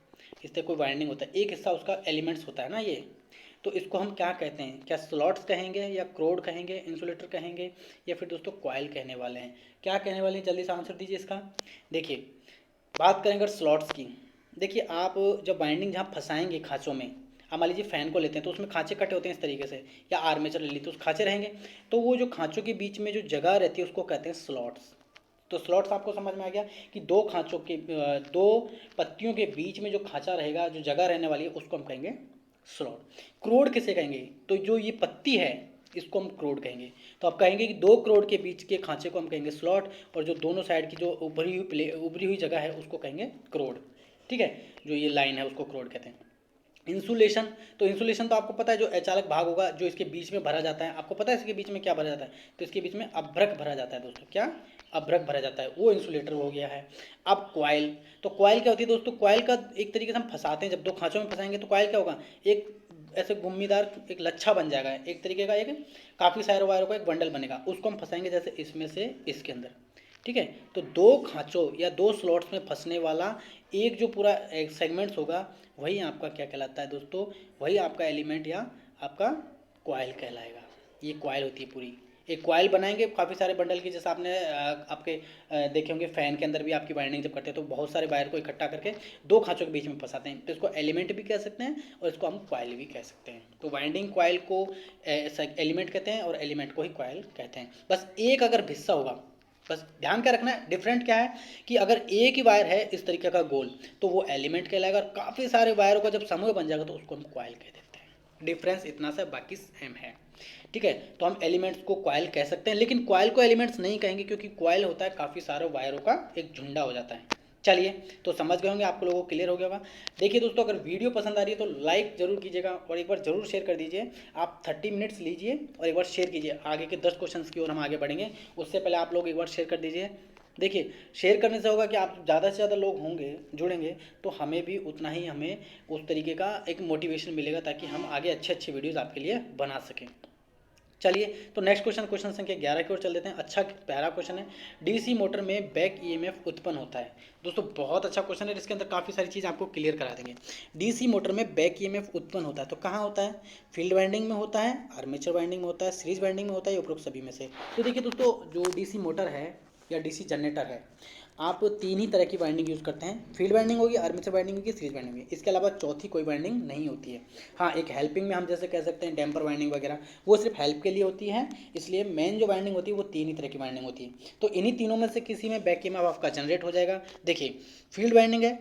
इस तरह कोई वाइंडिंग होता है, एक हिस्सा उसका एलिमेंट्स होता है ना ये, तो इसको हम क्या कहते हैं, क्या स्लॉट्स कहेंगे या क्रोड कहेंगे, इंसुलेटर कहेंगे, या फिर दोस्तों कॉइल कहने वाले हैं, क्या कहने वाले हैं, जल्दी से आंसर दीजिए इसका। देखिए बात करेंगे अगर स्लॉट्स की, देखिए आप जब बाइंडिंग जहाँ फंसाएंगे खाँचों में, आप मान लीजिए फैन को लेते हैं तो उसमें खाँचे कटे होते हैं इस तरीके से, या आर्मेचर ले ली तो उस खाँचे रहेंगे, तो वो जो खाँचों के बीच में जो जगह रहती है उसको कहते हैं स्लॉट्स। तो स्लॉट्स आपको समझ में आ गया कि दो खाँचों के दो पत्तियों के बीच में जो खाँचा रहेगा, जो जगह रहने वाली है, उसको हम कहेंगे स्लॉट। क्रोड किसे कहेंगे, तो जो ये पत्ती है इसको हम क्रोड कहेंगे। तो आप कहेंगे कि दो क्रोड के बीच के खांचे को हम कहेंगे स्लॉट, और जो दोनों साइड की जो उभरी हुई जगह है उसको कहेंगे क्रोड। ठीक है, जो ये लाइन है उसको क्रोड कहते हैं। इंसुलेशन, तो इंसुलेशन तो आपको पता है, जो अचालक भाग होगा जो इसके बीच में भरा जाता है, आपको पता है इसके बीच में क्या भरा जाता है, तो इसके बीच में अभ्रक भरा जाता है दोस्तों, क्या अभ्रक भरा जाता है, वो इंसुलेटर हो गया है। अब कॉइल, तो कॉइल क्या होती है दोस्तों, कॉइल का एक तरीके से हम फंसाते हैं, जब दो खांचों में फंसाएंगे तो कॉइल क्या होगा, एक ऐसे गुम्मीदार एक लच्छा बन जाएगा, एक तरीके का, एक काफ़ी सारे वायरों का एक बंडल बनेगा, उसको हम फंसाएंगे जैसे इसमें से इसके अंदर। ठीक है, तो दो खांचों या दो स्लॉट्स में फंसने वाला एक जो पूरा एक सेगमेंट्स होगा, वही आपका क्या कहलाता है दोस्तों, वही आपका एलिमेंट या आपका कॉइल कहलाएगा। ये कॉइल होती है पूरी, एक कॉइल बनाएंगे काफ़ी सारे बंडल की, जैसे आपने आपके देखे होंगे फैन के अंदर भी आपकी वाइंडिंग जब करते हैं तो बहुत सारे वायर को इकट्ठा करके दो खांचों के बीच में फंसाते हैं, तो इसको एलिमेंट भी कह सकते हैं और इसको हम कॉइल भी कह सकते हैं। तो वाइंडिंग कॉइल को एलिमेंट कहते हैं और एलिमेंट को ही कॉइल कहते हैं। बस एक अगर हिस्सा होगा, बस ध्यान क्या रखना है, डिफरेंट क्या है कि अगर एक ही वायर है इस तरीके का गोल तो वो एलिमेंट कहलाएगा, और काफ़ी सारे वायरों का जब समूह बन जाएगा तो उसको हम कॉइल कह देते हैं। डिफरेंस इतना सा, बाकी सेम है। ठीक है, तो हम एलिमेंट्स को कॉइल कह सकते हैं, लेकिन कॉइल को एलिमेंट्स नहीं कहेंगे क्योंकि कॉइल होता है काफ़ी सारे वायरों का एक झुंडा हो जाता है। चलिए, तो समझ गए होंगे, आप लोगों को क्लियर हो गया होगा। देखिए दोस्तों, अगर वीडियो पसंद आ रही है तो लाइक जरूर कीजिएगा और एक बार जरूर शेयर कर दीजिए। आप 30 मिनट्स लीजिए और एक बार शेयर कीजिए, आगे के 10 क्वेश्चन की ओर हम आगे बढ़ेंगे, उससे पहले आप लोग एक बार शेयर कर दीजिए। देखिए शेयर करने से होगा कि आप ज़्यादा से ज़्यादा लोग होंगे जुड़ेंगे तो हमें भी उतना ही हमें उस तरीके का एक मोटिवेशन मिलेगा, ताकि हम आगे अच्छे अच्छे वीडियोज़ आपके लिए बना सकें। चलिए, तो नेक्स्ट क्वेश्चन, क्वेश्चन संख्या 11 की ओर चल देते हैं। अच्छा प्यारा क्वेश्चन है, डीसी मोटर में बैक ईएमएफ उत्पन्न होता है। दोस्तों बहुत अच्छा क्वेश्चन है, इसके अंदर काफ़ी सारी चीज़ आपको क्लियर करा देंगे। डीसी मोटर में बैक ईएमएफ उत्पन्न होता है तो कहाँ होता है, फील्ड वाइंडिंग में होता है, आर्मेचर वाइंडिंग में होता है, सीरीज वाइंडिंग में होता है, या उपरोक्त सभी में से। तो देखिए दोस्तों, जो डीसी मोटर है या डीसी जनरेटर है, आप तीन ही तरह की वाइंडिंग यूज़ करते हैं, फील्ड वाइंडिंग होगी, आर्मेचर वाइंडिंग होगी, सीरीज वाइंडिंग होगी, इसके अलावा चौथी कोई वाइंडिंग नहीं होती है। हाँ, एक हेल्पिंग में हम जैसे कह सकते हैं डैम्पर वाइंडिंग वगैरह, वो सिर्फ हेल्प के लिए होती है, इसलिए मेन जो वाइंडिंग होती है वो तीन ही तरह की वाइंडिंग होती है। तो इन्हीं तीनों में से किसी में बैक ईएमएफ आपका जनरेट हो जाएगा। देखिए फील्ड वाइंडिंग है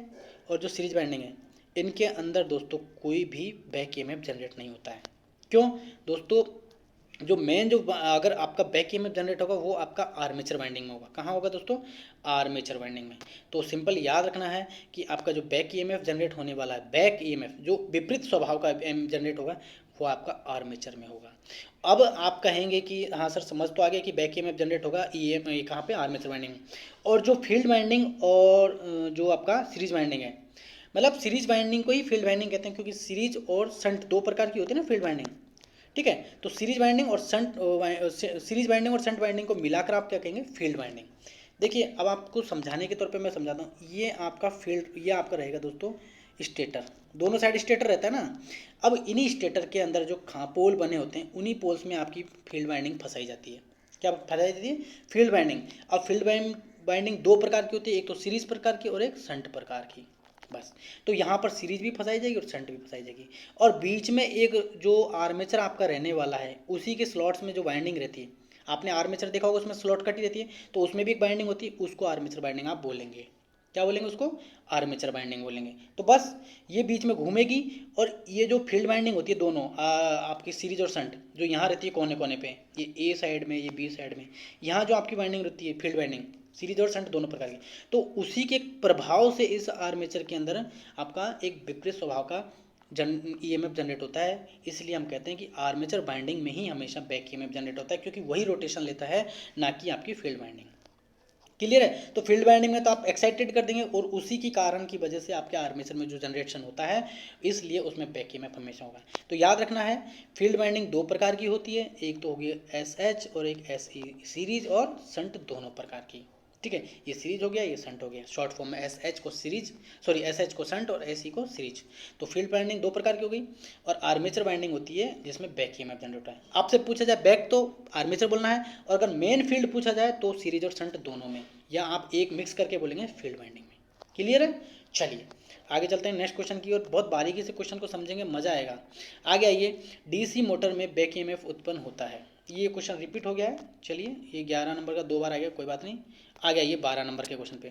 और जो सीरीज वाइंडिंग है, इनके अंदर दोस्तों कोई भी बैक ईएमएफ जनरेट नहीं होता है। क्यों दोस्तों, जो मेन जो अगर आपका बैक ईएमएफ जनरेट होगा वो आपका आर्मेचर वाइंडिंग में होगा। कहाँ होगा दोस्तों, आर्मेचर वाइंडिंग में। तो सिंपल याद रखना है कि आपका जो बैक ईएमएफ जनरेट होने वाला है, बैक ईएमएफ जो विपरीत स्वभाव का जनरेट होगा, वो आपका आर्मेचर में होगा। अब आप कहेंगे कि हाँ सर समझ तो आ गया कि बैक ईएमएफ जनरेट होगा कहाँ पे, आर्मेचर वाइंडिंग में। और जो फील्ड वाइंडिंग और जो आपका सीरीज वाइंडिंग है, मतलब सीरीज वाइंडिंग को ही फील्ड वाइंडिंग कहते हैं, क्योंकि सीरीज और शंट दो प्रकार की होती है ना फील्ड वाइंडिंग। ठीक है, तो सीरीज वाइंडिंग और शंट वाइंडिंग को मिलाकर आप क्या कहेंगे, फील्ड वाइंडिंग। देखिए अब आपको समझाने के तौर पे मैं समझाता हूँ, ये आपका फील्ड, ये आपका रहेगा दोस्तों स्टेटर, दोनों साइड स्टेटर रहता है ना। अब इन्हीं स्टेटर के अंदर जो पोल बने होते हैं, उन्हीं पोल्स में आपकी फील्ड वाइंडिंग फंसाई जाती है। क्या फंसाई जाती है, फील्ड वाइंडिंग। अब फील्ड वाइंडिंग दो प्रकार की होती है, एक तो सीरीज प्रकार की और एक शंट प्रकार की। बस, तो यहाँ पर सीरीज भी फंसाई जाएगी और शंट भी फंसाई जाएगी, और बीच में एक जो आर्मेचर आपका रहने वाला है, उसी के स्लॉट्स में जो वाइंडिंग रहती है, आपने आर्मेचर देखा होगा उसमें स्लॉट कटी रहती है, तो उसमें भी एक बाइंडिंग होती है, उसको आर्मेचर बाइंडिंग आप बोलेंगे। क्या बोलेंगे उसको, आर्मेचर वाइंडिंग बोलेंगे। तो बस ये बीच में घूमेगी और ये जो फील्ड वाइंडिंग होती है दोनों आपकी सीरीज और शंट जो यहाँ रहती है कोने कोने पे, ये ए साइड में ये बी साइड में, यहाँ जो आपकी वाइंडिंग रहती है फील्ड वाइंडिंग सीरीज और शंट दोनों प्रकार की, तो उसी के प्रभाव से इस आर्मेचर के अंदर आपका एक विपरीत स्वभाव का ईएमएफ जनरेट होता है। इसलिए हम कहते हैं कि आर्मेचर बाइंडिंग में ही हमेशा बैक ईएमएफ जनरेट होता है, क्योंकि वही रोटेशन लेता है, ना कि आपकी फील्ड बाइंडिंग। क्लियर है। तो फील्ड वाइंडिंग में तो आप एक्साइटेड कर देंगे और उसी की कारण की वजह से आपके आर्मेचर में जो जनरेशन होता है, इसलिए उसमें बैक ईएमएफ हमेशा होगा। तो याद रखना है फील्ड वाइंडिंग दो प्रकार की होती है, एक तो होगी एस एच और एक एस ई, सीरीज और शंट दोनों प्रकार की। ठीक है, ये सीरीज हो गया, ये शंट हो गया। शॉर्ट फॉर्म में एस एच को सीरीज, सॉरी एस एच को शंट और एस ई को सीरीज। तो फील्ड वाइंडिंग दो प्रकार की हो गई और आर्मेचर वाइंडिंग होती है जिसमें बैक ईएमएफ जनरेट होता है। आपसे पूछा जाए बैक तो आर्मेचर बोलना है, और अगर मेन फील्ड पूछा जाए तो सीरीज और शंट दोनों में, या आप एक मिक्स करके बोलेंगे फील्ड वाइंडिंग में। क्लियर है। चलिए आगे चलते हैं नेक्स्ट क्वेश्चन की ओर। बहुत बारीकी से क्वेश्चन को समझेंगे, मजा आएगा। आगे आइए, डीसी मोटर में बैक ईएमएफ उत्पन्न होता है। ये क्वेश्चन रिपीट हो गया है। चलिए ये 11 नंबर का 2 बार आ गया, कोई बात नहीं। आगे आइए 12 नंबर के क्वेश्चन पे।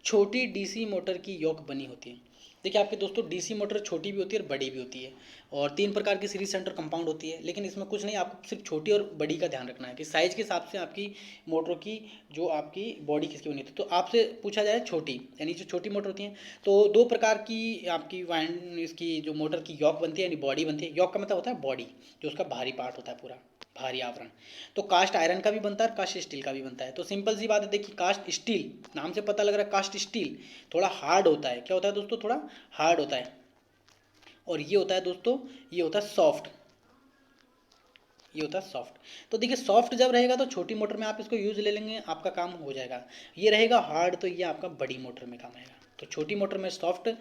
छोटी डीसी मोटर की योक बनी होती है। देखिए आपके दोस्तों, डीसी मोटर छोटी भी होती है और बड़ी भी होती है, और 3 प्रकार की सीरीज सेंटर कंपाउंड होती है। लेकिन इसमें कुछ नहीं, आपको सिर्फ छोटी और बड़ी का ध्यान रखना है कि साइज के हिसाब से आपकी मोटर की जो आपकी बॉडी किसकी बनी होती है। तो आपसे पूछा जाए छोटी, यानी जो छोटी मोटर होती है, तो 2 प्रकार की आपकी वाइंड इसकी जो मोटर की योक बनती है, यानी बॉडी बनती है। योक का मतलब होता है बॉडी, जो उसका भारी पार्ट होता है, पूरा भारी आवरण। तो कास्ट आयरन का भी बनता है और कास्ट स्टील का भी बनता है। तो सिंपल सी बात है, देखिए कास्ट स्टील, नाम से पता लग रहा है कास्ट स्टील थोड़ा हार्ड होता है। क्या होता है दोस्तों, थोड़ा हार्ड होता है। और ये होता है दोस्तों, ये होता है सॉफ्ट, ये होता है सॉफ्ट। तो देखिए सॉफ्ट जब रहेगा तो छोटी मोटर में आप इसको यूज ले लेंगे, आपका काम हो जाएगा। ये रहेगा हार्ड, तो ये आपका बड़ी मोटर में काम आएगा। तो छोटी मोटर में सॉफ्ट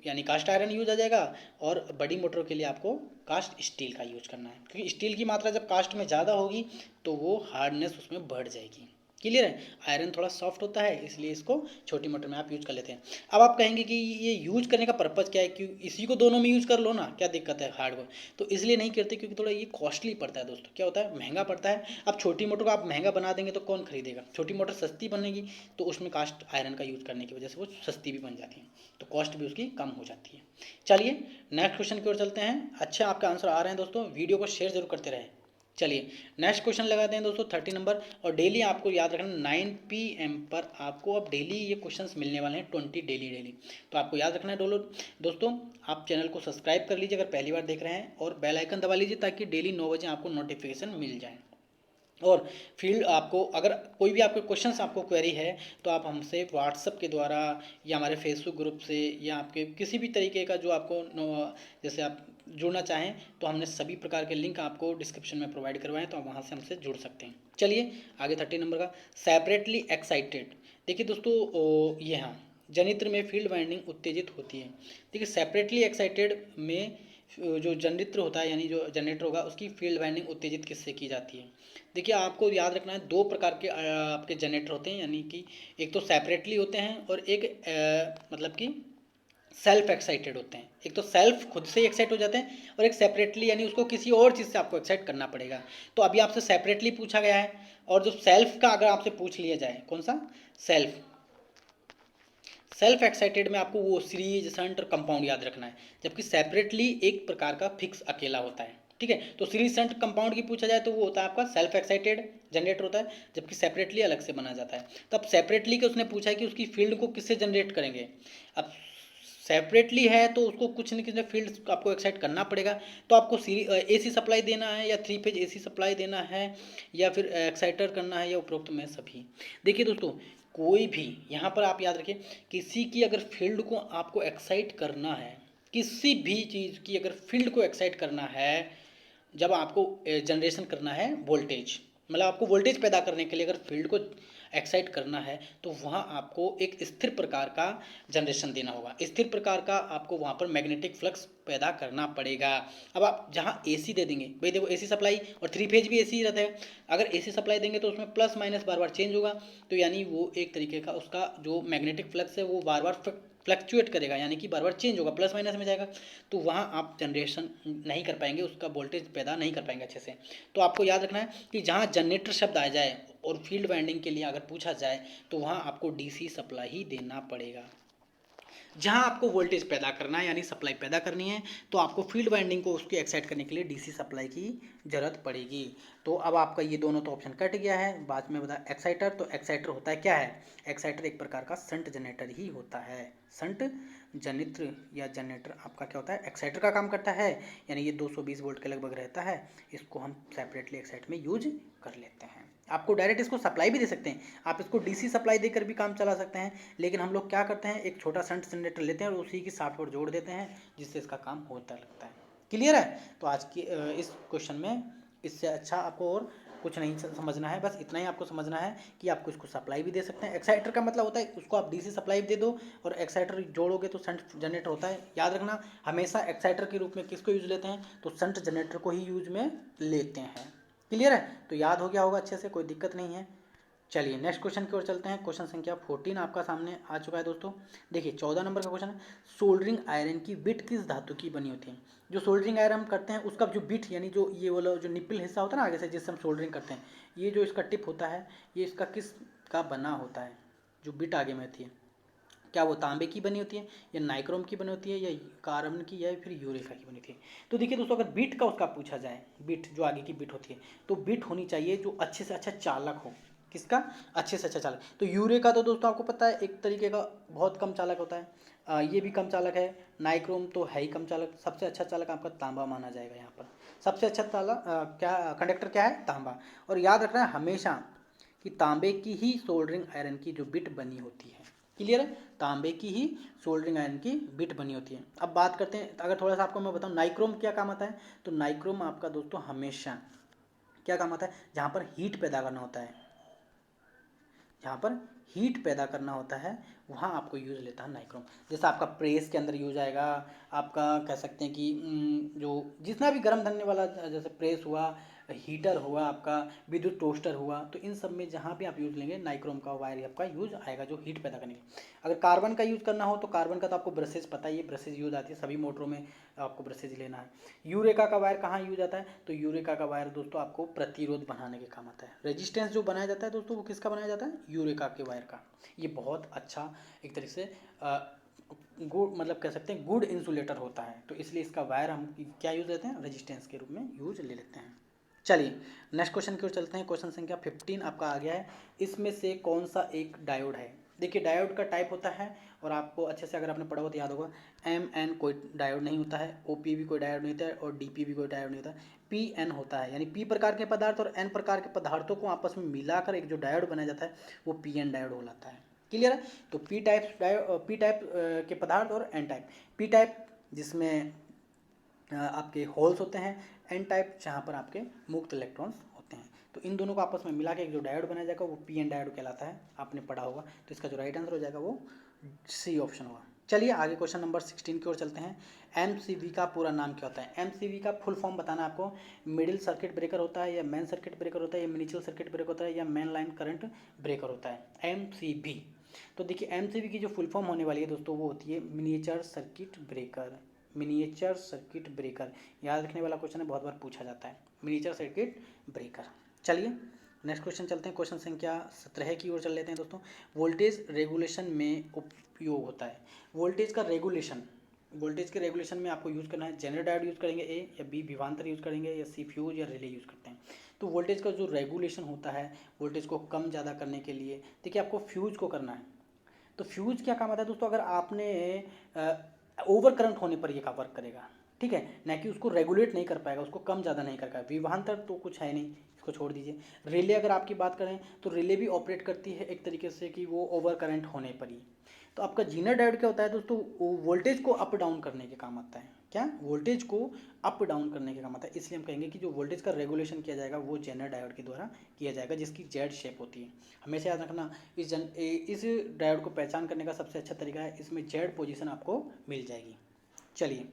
यानी कास्ट आयरन यूज आ जाएगा, और बड़ी मोटर के लिए आपको कास्ट स्टील का यूज करना है, क्योंकि स्टील की मात्रा जब कास्ट में ज़्यादा होगी तो वो हार्डनेस उसमें बढ़ जाएगी। क्लियर है। आयरन थोड़ा सॉफ्ट होता है, इसलिए इसको छोटी मोटर में आप यूज कर लेते हैं। अब आप कहेंगे कि ये यूज करने का पर्पज़ क्या है, क्यों इसी को दोनों में यूज कर लो ना, क्या दिक्कत है हार्ड को। तो इसलिए नहीं करते क्योंकि थोड़ा ये कॉस्टली पड़ता है दोस्तों। क्या होता है, महंगा पड़ता है। अब छोटी मोटर को आप महंगा बना देंगे तो कौन खरीदेगा। छोटी मोटर सस्ती बनेगी तो उसमें कास्ट आयरन का यूज करने की वजह से वो सस्ती भी बन जाती है, तो कॉस्ट भी उसकी कम हो जाती है। चलिए नेक्स्ट क्वेश्चन की ओर चलते हैं। अच्छा आपके आंसर आ रहे हैं दोस्तों, वीडियो को शेयर जरूर करते रहें। चलिए नेक्स्ट क्वेश्चन लगाते हैं दोस्तों 30 नंबर। और डेली आपको याद रखना 9 PM पर आपको अब डेली ये क्वेश्चंस मिलने वाले हैं, 20 डेली। तो आपको याद रखना है दोस्तों, आप चैनल को सब्सक्राइब कर लीजिए अगर पहली बार देख रहे हैं, और बेल आइकन दबा लीजिए ताकि डेली 9 बजे आपको नोटिफिकेशन मिल जाए। और फील्ड आपको अगर कोई भी आपके क्वेश्चंस आपको क्वेरी है तो आप हमसे व्हाट्सअप के द्वारा या हमारे फेसबुक ग्रुप से या आपके किसी भी तरीके का जो आपको जैसे आप जुड़ना चाहें तो हमने सभी प्रकार के लिंक आपको डिस्क्रिप्शन में प्रोवाइड करवाएं, तो आप वहां से हमसे जुड़ सकते हैं। चलिए आगे 30 नंबर का सेपरेटली एक्साइटेड। देखिए दोस्तों ये हाँ, जनित्र में फील्ड वाइंडिंग उत्तेजित होती है। देखिए सेपरेटली एक्साइटेड में जो जनरेटर होता है, यानी जो जनरेटर होगा उसकी फील्ड वाइंडिंग उत्तेजित किससे की जाती है। देखिए आपको याद रखना है 2 प्रकार के आपके जनरेटर होते हैं, यानी कि एक तो सेपरेटली होते हैं और एक मतलब कि सेल्फ एक्साइटेड होते हैं। एक तो सेल्फ खुद से ही एक्साइट हो जाते हैं, और एक सेपरेटली यानी उसको किसी और चीज़ से आपको एक्साइट करना पड़ेगा। तो अभी आपसे सेपरेटली पूछा गया है, और जो सेल्फ का अगर आपसे पूछ लिया जाए, कौन सा सेल्फ एक्साइटेड में आपको वो सीरीज शंट और कंपाउंड याद रखना है, जबकि सेपरेटली एक प्रकार का फिक्स अकेला होता है। ठीक है, तो सीरीज शंट कंपाउंड की पूछा जाए तो वो होता है आपका सेल्फ एक्साइटेड जनरेटर होता है, जबकि सेपरेटली अलग से बना जाता है। तब सेपरेटली के उसने पूछा है कि उसकी फील्ड को किससे जनरेट करेंगे। अब सेपरेटली है तो उसको कुछ न कुछ फील्ड आपको एक्साइट करना पड़ेगा। तो आपको AC सप्लाई देना है, या 3 फेज AC सप्लाई देना है, या फिर एक्साइटर करना है, या उपरोक्त में सभी। देखिए दोस्तों, कोई भी यहाँ पर आप याद रखिए, किसी की अगर फील्ड को आपको एक्साइट करना है, किसी भी चीज़ की अगर फील्ड को एक्साइट करना है, जब आपको जनरेशन करना है वोल्टेज, मतलब आपको वोल्टेज पैदा करने के लिए अगर फील्ड को एक्साइट करना है तो वहाँ आपको एक स्थिर प्रकार का जनरेशन देना होगा। स्थिर प्रकार का आपको वहाँ पर मैग्नेटिक फ्लक्स पैदा करना पड़ेगा। अब आप जहाँ AC दे देंगे, भाई देखो AC सप्लाई और 3 फेज भी AC ही रहता है, अगर AC सप्लाई देंगे तो उसमें प्लस माइनस बार बार चेंज होगा, तो यानी वो एक तरीके का उसका जो मैग्नेटिक फ्लक्स है वो बार बार फ्लक्चुएट करेगा, यानी कि बार बार चेंज होगा, प्लस माइनस में जाएगा, तो वहाँ आप जनरेशन नहीं कर पाएंगे, उसका वोल्टेज पैदा नहीं कर पाएंगे अच्छे से। तो आपको याद रखना है कि जहाँ जनरेटर शब्द आ जाए और फील्ड वाइंडिंग के लिए अगर पूछा जाए तो वहाँ आपको डीसी सप्लाई ही देना पड़ेगा। जहाँ आपको वोल्टेज पैदा करना है यानी सप्लाई पैदा करनी है तो आपको फील्ड वाइंडिंग को उसके एक्साइट करने के लिए डीसी सप्लाई की ज़रूरत पड़ेगी। तो अब आपका ये दोनों तो ऑप्शन कट गया है। बाद में बता एक्साइटर, तो एक्साइटर होता है क्या है? एक्साइटर एक प्रकार का संट जनरेटर ही होता है। संट जनित्र या जनरेटर आपका क्या होता है? एक्साइटर का काम करता है, यानी ये 220 वोल्ट के लगभग रहता है। इसको हम सेपरेटली एक्साइट में यूज कर लेते हैं। आपको डायरेक्ट इसको सप्लाई भी दे सकते हैं, आप इसको डीसी सप्लाई देकर भी काम चला सकते हैं, लेकिन हम लोग क्या करते हैं, एक छोटा संट जनरेटर लेते हैं और उसी की सॉफ्टवेयर जोड़ देते हैं, जिससे इसका काम होता लगता है। क्लियर है? तो आज की इस क्वेश्चन में इससे अच्छा आपको और कुछ नहीं समझना है, बस इतना ही आपको समझना है कि आपको इसको सप्लाई भी दे सकते हैं। एक्साइटर का मतलब होता है उसको आप डीसी सप्लाई भी दे दो और एक्साइटर जोड़ोगे तो संट जनरेटर होता है। याद रखना, हमेशा एक्साइटर के रूप में किसको यूज लेते हैं? तो संट जनरेटर को ही यूज में लेते हैं। क्लियर है? तो याद हो गया होगा अच्छे से, कोई दिक्कत नहीं है। चलिए नेक्स्ट क्वेश्चन की ओर चलते हैं। क्वेश्चन संख्या 14 आपका सामने आ चुका है दोस्तों। देखिए 14 नंबर का क्वेश्चन है, सोल्डरिंग आयरन की बिट किस धातु की बनी होती है? जो सोल्डरिंग आयरन हम करते हैं उसका जो बिट यानी जो ये वाला जो निप्पल हिस्सा होता है ना आगे से जिससे हम सोल्डरिंग करते हैं, ये जो इसका टिप होता है ये इसका किस का बना होता है? जो बिट आगे में होती है क्या वो तांबे की बनी होती है या नाइक्रोम की बनी होती है या कार्बन की या फिर यूरेका की बनी होती है? तो देखिए दोस्तों, अगर बिट का उसका पूछा जाए, बिट जो आगे की बिट होती है, तो बिट होनी चाहिए जो अच्छे से अच्छा चालक हो। किसका? अच्छे से अच्छा चालक। तो यूरेका तो दोस्तों आपको पता है एक तरीके का बहुत कम चालक होता है, ये भी कम चालक है। नाइक्रोम तो है ही कम चालक। सबसे अच्छा चालक आपका तांबा माना जाएगा यहाँ पर। सबसे अच्छा चालक क्या कंडक्टर क्या है? तांबा। और याद रखना है हमेशा कि तांबे की ही सोल्डरिंग आयरन की जो बिट बनी होती है। क्लियर है? तांबे की ही सोल्डरिंग आयरन की बिट बनी होती है। अब बात करते हैं, अगर थोड़ा सा आपको मैं बताऊं नाइक्रोम क्या काम आता है, तो नाइक्रोम आपका दोस्तों हमेशा क्या काम आता है? जहाँ पर हीट पैदा करना होता है, जहाँ पर हीट पैदा करना होता है वहाँ आपको यूज़ लेता है नाइक्रोम। जैसे आपका प्रेस के अंदर यूज आएगा, आपका कह सकते हैं कि जो जितना भी गर्म धरने वाला जैसे प्रेस हुआ, हीटर हुआ, आपका विद्युत टोस्टर हुआ, तो इन सब में जहाँ भी आप यूज़ लेंगे नाइक्रोम का वायर आपका यूज आएगा जो हीट पैदा करने के। अगर कार्बन का यूज़ करना हो तो कार्बन का तो आपको ब्रशेज पता ही है, ब्रशेज यूज आती है सभी मोटरों में, आपको ब्रशेज लेना है। यूरेका का वायर कहाँ यूज आता है? तो यूरेका का वायर दोस्तों आपको प्रतिरोध बनाने के काम आता है। रेजिस्टेंस जो बनाया जाता है दोस्तों वो किसका बनाया जाता है? यूरेका के वायर का। ये बहुत अच्छा एक तरीके से गुड मतलब कह सकते हैं गुड इंसुलेटर होता है, तो इसलिए इसका वायर हम क्या यूज लेते हैं? रेजिस्टेंस के रूप में यूज ले लेते हैं। चलिए नेक्स्ट क्वेश्चन की ओर चलते हैं। क्वेश्चन संख्या 15 आपका आ गया है, इसमें से कौन सा एक डायोड है? देखिए डायोड का टाइप होता है और आपको अच्छे से अगर आपने पढ़ा हो तो याद होगा, एम एन कोई डायोड नहीं होता है, ओ पी भी कोई डायोड नहीं होता है और डी पी भी कोई डायोड नहीं होता है, पी एन होता है। यानी पी प्रकार के पदार्थ और एन प्रकार के पदार्थों को आपस में मिलाकर एक जो डायोड बनाया जाता है वो पी एन डायोड होता है। क्लियर है? तो पी टाइप पी टाइप के पदार्थ और एन टाइप। पी टाइप जिसमें आपके होल्स होते हैं, एन टाइप जहाँ पर आपके मुक्त इलेक्ट्रॉन्स होते हैं। तो इन दोनों को आपस में मिला के एक जो डायोड बनाया जाएगा वो पी एन डायोड कहलाता है, आपने पढ़ा होगा। तो इसका जो राइट आंसर हो जाएगा वो सी ऑप्शन होगा। चलिए आगे क्वेश्चन नंबर 16 की ओर चलते हैं। एमसीबी का पूरा नाम क्या होता है? एमसीबी का फुल फॉर्म बताना आपको। मिडिल सर्किट ब्रेकर होता है या मेन सर्किट ब्रेकर होता है या मिनिचुअल सर्किट ब्रेकर होता है या मेन लाइन करंट ब्रेकर होता है? एमसीबी। तो देखिए एमसीबी की जो फुल फॉर्म होने वाली है दोस्तों वो होती है miniature circuit breaker. Miniature circuit breaker याद रखने वाला क्वेश्चन है, बहुत बार पूछा जाता है मिनिएचर सर्किट ब्रेकर। चलिए नेक्स्ट क्वेश्चन चलते हैं। क्वेश्चन संख्या 17 की ओर चल लेते हैं दोस्तों। वोल्टेज रेगुलेशन में उपयोग होता है। वोल्टेज का रेगुलेशन, वोल्टेज के रेगुलेशन में आपको यूज़ करना है जेनर डायोड यूज़ करेंगे ए, या बी विभवांतर यूज़ करेंगे, या सी फ्यूज या रिले यूज़ करते हैं। तो वोल्टेज का जो रेगुलेशन होता है वोल्टेज को कम ज़्यादा करने के लिए देखिए आपको फ्यूज को करना है। तो फ्यूज क्या काम आता है दोस्तों? अगर आपने ओवर करंट होने पर ये का वर्क करेगा, ठीक है, ना कि उसको रेगुलेट नहीं कर पाएगा, उसको कम ज़्यादा नहीं कर पाएगा। विभवांतर तो कुछ है नहीं, इसको छोड़ दीजिए। रिले अगर आपकी बात करें तो रिले भी ऑपरेट करती है एक तरीके से कि वो ओवर करंट होने पर ही। तो आपका जीनर डायोड क्या होता है दोस्तों? वो वोल्टेज को अप डाउन करने के काम आता है। क्या? वोल्टेज को अप डाउन करने के काम आता है। इसलिए हम कहेंगे कि जो वोल्टेज का रेगुलेशन किया जाएगा वो जेनर डायोड के द्वारा किया जाएगा, जिसकी जेड शेप होती है। हमेशा याद रखना, इस डायोड को पहचान करने का सबसे अच्छा तरीका है, इसमें जेड पोजीशन आपको मिल जाएगी। चलिए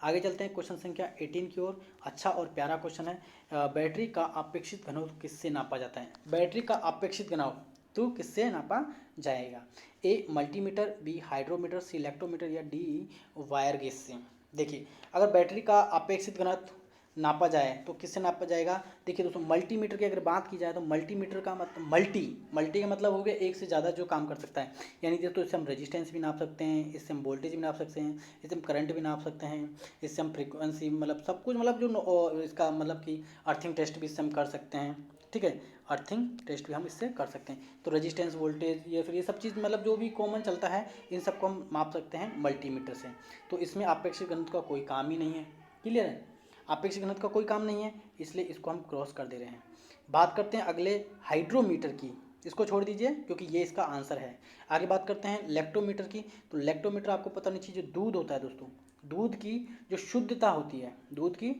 आगे चलते हैं क्वेश्चन संख्या 18 की ओर। अच्छा और प्यारा क्वेश्चन है। बैटरी का अपेक्षित घनत्व किससे नापा जाता है? बैटरी का अपेक्षित घनत्व तो किससे नापा जाएगा? ए मल्टीमीटर, बी हाइड्रोमीटर, सी इलेक्ट्रोमीटर या डी वायर गेज से। देखिए अगर बैटरी का अपेक्षित घनत्व नापा जाए तो किससे नापा जाएगा? देखिए दोस्तों मल्टीमीटर की अगर बात की जाए तो मल्टीमीटर का मतलब मल्टी का मतलब हो गया एक से ज़्यादा जो काम कर सकता है। यानी दोस्तों इससे हम रेजिस्टेंस भी नाप सकते हैं, इससे हम वोल्टेज भी नाप सकते हैं, इससे हम करंट भी नाप सकते हैं, इससे हम फ्रीक्वेंसी मतलब सब कुछ मतलब जो इसका मतलब कि अर्थिंग टेस्ट भी इससे हम कर सकते हैं। ठीक है, अर्थिंग टेस्ट भी हम इससे कर सकते हैं। तो रेजिस्टेंस, वोल्टेज, या फिर ये सब चीज़ मतलब जो भी कॉमन चलता है इन सबको हम माप सकते हैं मल्टीमीटर से। तो इसमें अपेक्षित घनत्व का कोई काम ही नहीं है। क्लियर है? अपेक्षित घनत्व का कोई काम नहीं है, इसलिए इसको हम क्रॉस कर दे रहे हैं। बात करते हैं अगले हाइड्रोमीटर की, इसको छोड़ दीजिए क्योंकि ये इसका आंसर है। आगे बात करते हैं लेक्टोमीटर की। तो लेक्टोमीटर आपको पता नहीं चाहिए, जो दूध होता है दोस्तों, दूध की जो शुद्धता होती है, दूध की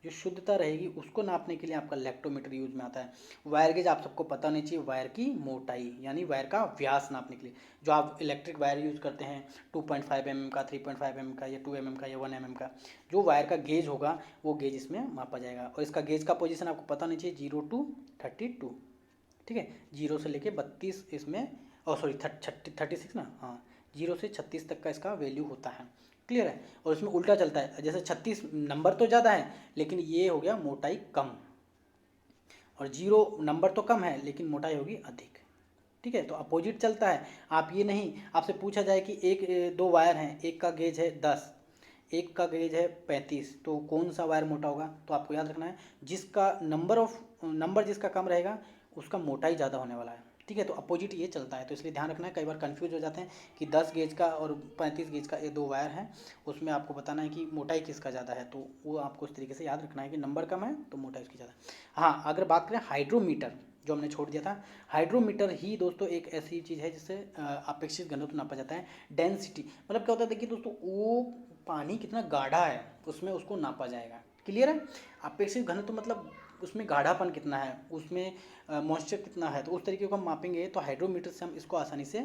जो शुद्धता रहेगी उसको नापने के लिए आपका लेक्टोमीटर यूज में आता है। वायर गेज आप सबको पता नहीं चाहिए, वायर की मोटाई यानी वायर का व्यास नापने के लिए जो आप इलेक्ट्रिक वायर यूज़ करते हैं 2.5 mm का, 3.5 mm का या 2 mm का या 1 mm का, जो वायर का गेज होगा वो गेज इसमें मापा जाएगा। और इसका गेज का पोजीशन आपको पता नहीं चाहिए, 0 to 32। ठीक है, 0 से लेके 32 इसमें, और सॉरी 36 ना, हाँ 0 से 36 तक का इसका वैल्यू होता है। क्लियर है? और इसमें उल्टा चलता है, जैसे 36 नंबर तो ज़्यादा है लेकिन ये हो गया मोटाई कम, और 0 नंबर तो कम है लेकिन मोटाई होगी अधिक। ठीक है, तो अपोजिट चलता है। आप ये नहीं, आपसे पूछा जाए कि एक दो वायर हैं, एक का गेज है 10, एक का गेज है 35, तो कौन सा वायर मोटा होगा? तो आपको याद रखना है जिसका नंबर जिसका कम रहेगा उसका मोटाई ज़्यादा होने वाला है। ठीक है, तो अपोजिट ये चलता है, तो इसलिए ध्यान रखना है। कई बार कंफ्यूज हो जाते हैं कि 10 गेज का और 35 गेज का ये दो वायर हैं, उसमें आपको बताना है कि मोटाई किसका ज़्यादा है, तो वो आपको इस तरीके से याद रखना है कि नंबर कम है तो मोटाई उसकी ज़्यादा। हाँ, अगर बात करें हाइड्रोमीटर, जो हमने छोड़ दिया था, हाइड्रोमीटर ही दोस्तों एक ऐसी चीज़ है जिससे अपेक्षित घनत्व नापा जाता है। डेंसिटी मतलब क्या होता है, देखिए दोस्तों वो पानी कितना गाढ़ा है उसमें उसको नापा जाएगा। क्लियर है? अपेक्षित घनत्व मतलब उसमें गाढ़ापन कितना है, उसमें मॉइस्चर कितना है, तो उस तरीके को हम मापेंगे। तो हाइड्रोमीटर से हम इसको आसानी से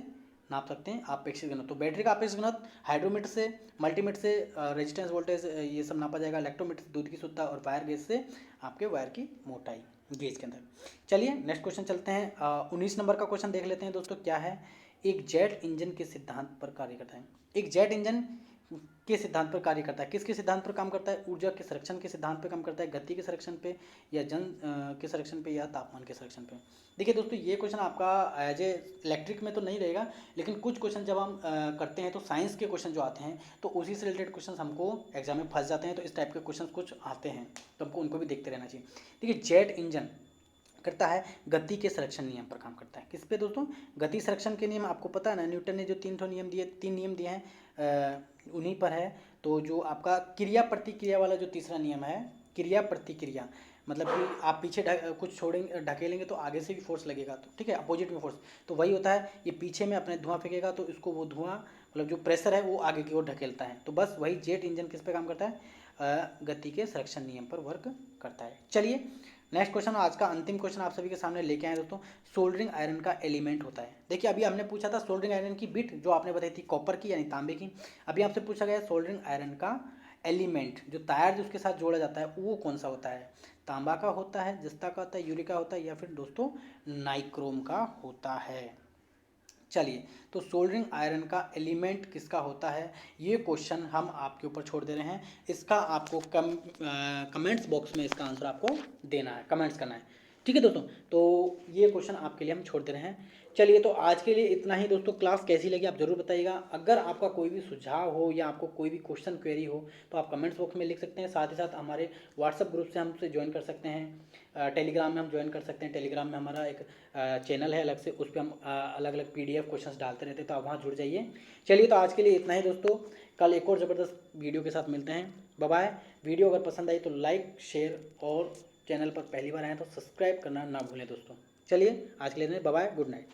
नाप सकते हैं अपेक्षित घनत्व। तो बैटरी का अपेक्षित घनत्व हाइड्रोमीटर से, मल्टीमीटर से रेजिस्टेंस, वोल्टेज, ये सब नापा जाएगा। इलेक्ट्रोमीटर से दूध की शुद्धता, और वायर गेज से आपके वायर की मोटाई गेज के अंदर। चलिए नेक्स्ट क्वेश्चन चलते हैं। 19 नंबर का क्वेश्चन देख लेते हैं दोस्तों, क्या है? एक जेट इंजन के सिद्धांत पर कार्य करता है। एक जेट इंजन के सिद्धांत पर कार्य करता है। किसके सिद्धांत पर काम करता है? ऊर्जा के संरक्षण के सिद्धांत पर काम करता है, गति के संरक्षण पे, या के संरक्षण पे, या तापमान के संरक्षण पे। देखिए दोस्तों ये क्वेश्चन आपका एज ए इलेक्ट्रिक में तो नहीं रहेगा, लेकिन कुछ क्वेश्चन जब हम करते हैं तो साइंस के क्वेश्चन जो आते हैं तो उसी से रिलेटेड क्वेश्चन हमको एग्जाम में फंस जाते हैं। तो इस टाइप के क्वेश्चन कुछ आते हैं तो हमको उनको भी देखते रहना चाहिए। देखिए जेट इंजन करता है गति के संरक्षण नियम पर काम करता है। किस पे दोस्तों? गति संरक्षण के नियम आपको पता है ना, न्यूटन ने जो तीन नियम दिए हैं उन्हीं पर है। तो जो आपका क्रिया प्रतिक्रिया वाला जो तीसरा नियम है, क्रिया प्रतिक्रिया मतलब कि आप पीछे कुछ छोड़ेंगे, ढकेलेंगे तो आगे से भी फोर्स लगेगा, तो ठीक है अपोजिट में फोर्स, तो वही होता है। ये पीछे में अपने धुआं फेंकेगा तो इसको वो धुआं मतलब जो प्रेशर है वो आगे की ओर ढकेलता है। तो बस वही जेट इंजन किस पे काम करता है? गति के संरक्षण नियम पर वर्क करता है। चलिए नेक्स्ट क्वेश्चन, आज का अंतिम क्वेश्चन आप सभी के सामने लेके आए दोस्तों। सोल्डरिंग आयरन का एलिमेंट होता है। देखिए अभी हमने पूछा था सोल्डरिंग आयरन की बिट, जो आपने बताई थी कॉपर की यानी तांबे की। अभी आपसे पूछा गया सोल्डरिंग आयरन का एलिमेंट, जो तार जो उसके साथ जोड़ा जाता है वो कौन सा होता है? तांबा का होता है, जस्ता का होता है, यूरिका होता है, या फिर दोस्तों नाइक्रोम का होता है। चलिए, तो सोल्डरिंग आयरन का एलिमेंट किसका होता है, ये क्वेश्चन हम आपके ऊपर छोड़ दे रहे हैं। इसका आपको कमेंट्स बॉक्स में इसका आंसर आपको देना है, कमेंट्स करना है। ठीक है दोस्तों, तो ये क्वेश्चन आपके लिए हम छोड़ दे रहे हैं। चलिए, तो आज के लिए इतना ही दोस्तों। क्लास कैसी लगी आप ज़रूर बताइएगा। अगर आपका कोई भी सुझाव हो या आपको कोई भी क्वेश्चन क्वेरी हो तो आप कमेंट्स बॉक्स में लिख सकते हैं। साथ ही साथ हमारे व्हाट्सअप ग्रुप से हमसे ज्वाइन कर सकते हैं, टेलीग्राम में हम ज्वाइन कर सकते हैं। टेलीग्राम में हमारा एक चैनल है अलग से, उस पर हम अलग अलग PDF क्वेश्चंस डालते रहते हैं, तो आप वहाँ जुड़ जाइए। चलिए, तो आज के लिए इतना ही दोस्तों। कल एक और ज़बरदस्त वीडियो के साथ मिलते हैं। Bye bye. वीडियो अगर पसंद आई तो लाइक, शेयर, और चैनल पर पहली बार आए तो सब्सक्राइब करना ना भूलें दोस्तों। चलिए आज के लिए बाय बाय, गुड नाइट।